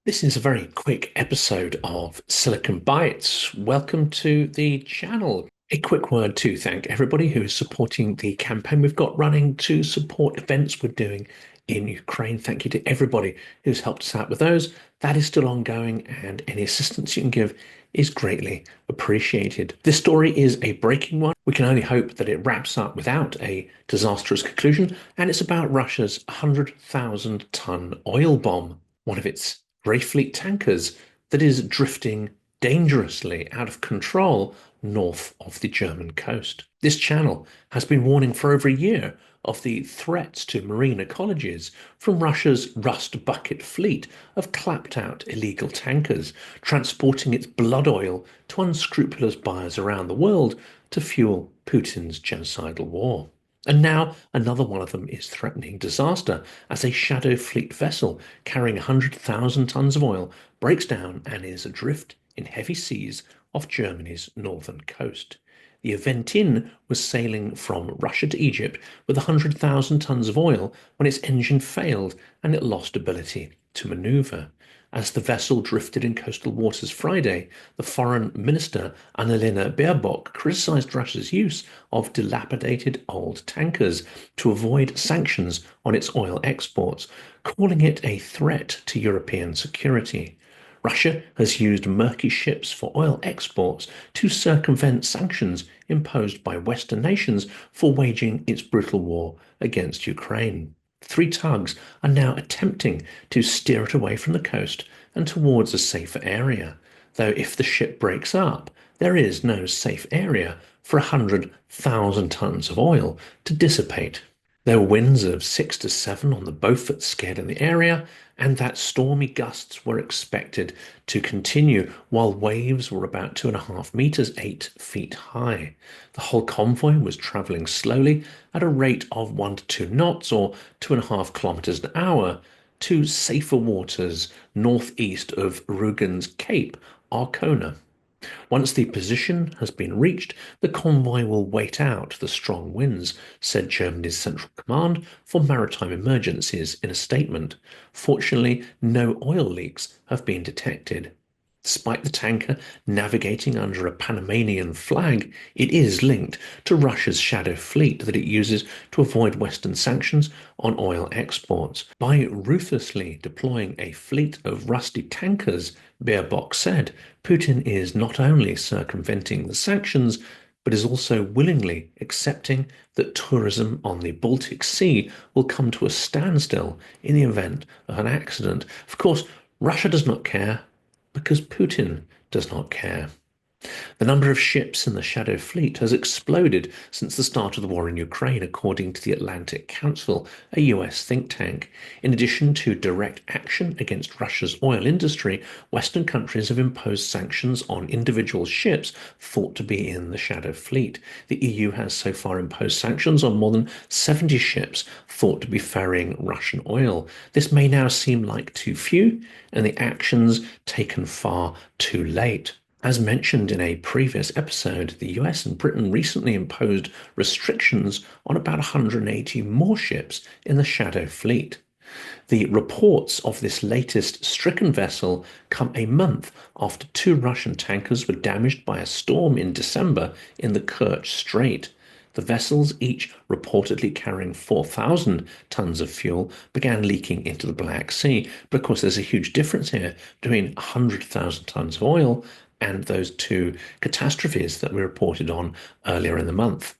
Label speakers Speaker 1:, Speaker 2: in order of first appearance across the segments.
Speaker 1: This is a very quick episode of Silicon Bytes. Welcome to the channel. A quick word to thank everybody who is supporting the campaign we've got running to support events we're doing in Ukraine. Thank you to everybody who's helped us out with those. That is still ongoing, and any assistance you can give is greatly appreciated. This story is a breaking one. We can only hope that it wraps up without a disastrous conclusion, and it's about Russia's 100,000-ton oil bomb, one of its Grey Fleet tankers that is drifting dangerously out of control north of the German coast. This channel has been warning for over a year of the threats to marine ecologies from Russia's rust bucket fleet of clapped out illegal tankers, transporting its blood oil to unscrupulous buyers around the world to fuel Putin's genocidal war. And now another one of them is threatening disaster as a shadow fleet vessel carrying 100,000 tons of oil breaks down and is adrift in heavy seas off Germany's northern coast. The Eventin was sailing from Russia to Egypt with 100,000 tons of oil when its engine failed and it lost ability to maneuver. As the vessel drifted in coastal waters Friday, the Foreign Minister Annalena Baerbock criticised Russia's use of dilapidated old tankers to avoid sanctions on its oil exports, calling it a threat to European security. Russia has used murky ships for oil exports to circumvent sanctions imposed by Western nations for waging its brutal war against Ukraine. Three tugs are now attempting to steer it away from the coast and towards a safer area, though if the ship breaks up, there is no safe area for 100,000 tons of oil to dissipate. There were winds of 6 to 7 on the Beaufort scale in the area, and that stormy gusts were expected to continue while waves were about 2.5 meters, 8 feet high. The whole convoy was traveling slowly at a rate of 1 to 2 knots or 2.5 kilometers an hour to safer waters northeast of Rugen's Cape, Arkona. Once the position has been reached, the convoy will wait out the strong winds, said Germany's Central Command for Maritime Emergencies in a statement. Fortunately, no oil leaks have been detected. Despite the tanker navigating under a Panamanian flag, it is linked to Russia's shadow fleet that it uses to avoid Western sanctions on oil exports. By ruthlessly deploying a fleet of rusty tankers, Baerbock said, Putin is not only circumventing the sanctions, but is also willingly accepting that tourism on the Baltic Sea will come to a standstill in the event of an accident. Of course, Russia does not care because Putin does not care. The number of ships in the Shadow Fleet has exploded since the start of the war in Ukraine, according to the Atlantic Council, a US think tank. In addition to direct action against Russia's oil industry, Western countries have imposed sanctions on individual ships thought to be in the Shadow Fleet. The EU has so far imposed sanctions on more than 70 ships thought to be ferrying Russian oil. This may now seem like too few, and the actions taken far too late. As mentioned in a previous episode, the US and Britain recently imposed restrictions on about 180 more ships in the Shadow Fleet. The reports of this latest stricken vessel come a month after two Russian tankers were damaged by a storm in December in the Kerch Strait. The vessels, each reportedly carrying 4,000 tons of fuel, began leaking into the Black Sea. But of course, there's a huge difference here between 100,000 tons of oil and those two catastrophes that we reported on earlier in the month.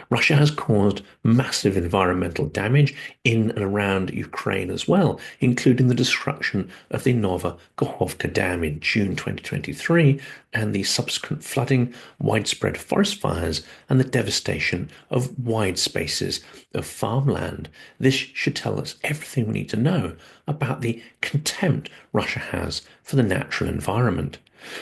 Speaker 1: Russia has caused massive environmental damage in and around Ukraine as well, including the destruction of the Nova Kakhovka Dam in June 2023 and the subsequent flooding, widespread forest fires, and the devastation of wide spaces of farmland. This should tell us everything we need to know about the contempt Russia has for the natural environment.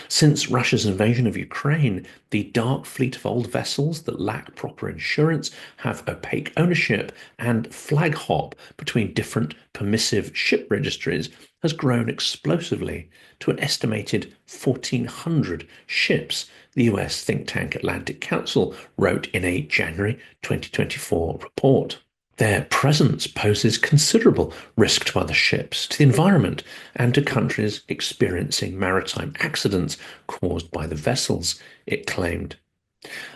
Speaker 1: Since Russia's invasion of Ukraine, the dark fleet of old vessels that lack proper insurance, have opaque ownership, and flag hop between different permissive ship registries has grown explosively to an estimated 1,400 ships, the US think tank Atlantic Council wrote in a January 2024 report. Their presence poses considerable risk to other ships, to the environment, and to countries experiencing maritime accidents caused by the vessels, it claimed.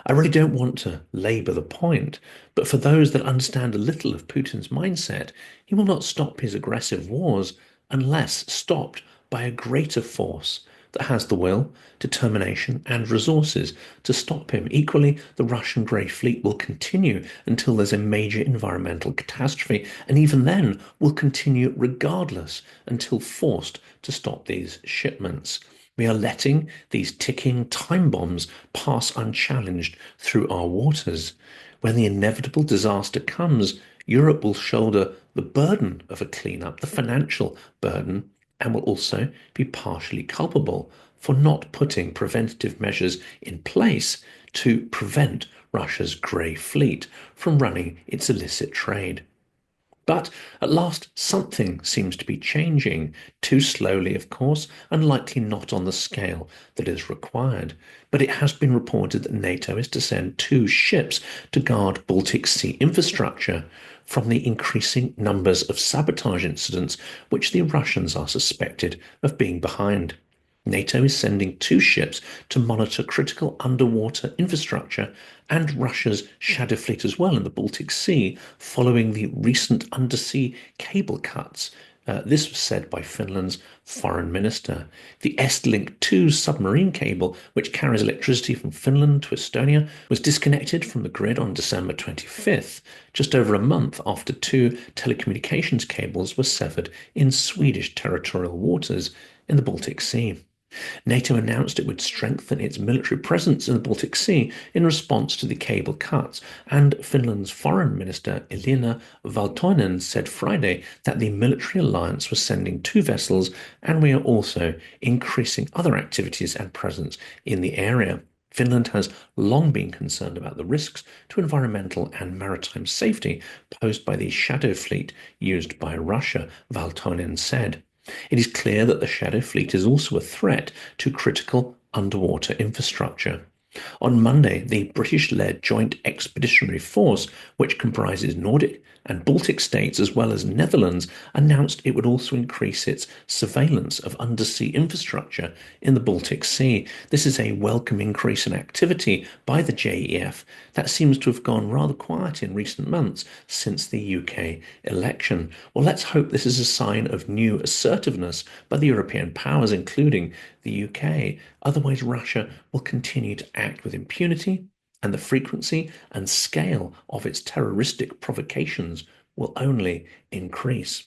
Speaker 1: I really don't want to labour the point, but for those that understand a little of Putin's mindset, he will not stop his aggressive wars unless stopped by a greater force that has the will, determination, and resources to stop him. Equally, the Russian Grey Fleet will continue until there's a major environmental catastrophe, and even then will continue regardless until forced to stop these shipments. We are letting these ticking time bombs pass unchallenged through our waters. When the inevitable disaster comes, Europe will shoulder the burden of a cleanup, the financial burden, and will also be partially culpable for not putting preventative measures in place to prevent Russia's grey fleet from running its illicit trade. But at last, something seems to be changing, too slowly, of course, and likely not on the scale that is required. But it has been reported that NATO is to send 2 ships to guard Baltic Sea infrastructure from the increasing numbers of sabotage incidents which the Russians are suspected of being behind. NATO is sending 2 ships to monitor critical underwater infrastructure and Russia's shadow fleet as well in the Baltic Sea following the recent undersea cable cuts. This was said by Finland's foreign minister. The Estlink 2 submarine cable, which carries electricity from Finland to Estonia, was disconnected from the grid on December 25th, just over a month after 2 telecommunications cables were severed in Swedish territorial waters in the Baltic Sea. NATO announced it would strengthen its military presence in the Baltic Sea in response to the cable cuts, and Finland's foreign minister Elina Valtonen said Friday that the military alliance was sending 2 vessels and we are also increasing other activities and presence in the area. Finland has long been concerned about the risks to environmental and maritime safety posed by the shadow fleet used by Russia, Valtonen said. It is clear that the shadow fleet is also a threat to critical underwater infrastructure. On Monday, the British-led Joint Expeditionary Force, which comprises Nordic and Baltic states as well as Netherlands, announced it would also increase its surveillance of undersea infrastructure in the Baltic Sea. This is a welcome increase in activity by the JEF that seems to have gone rather quiet in recent months since the UK election. Well, let's hope this is a sign of new assertiveness by the European powers, including the UK. Otherwise, Russia will continue to act with impunity, and the frequency and scale of its terroristic provocations will only increase.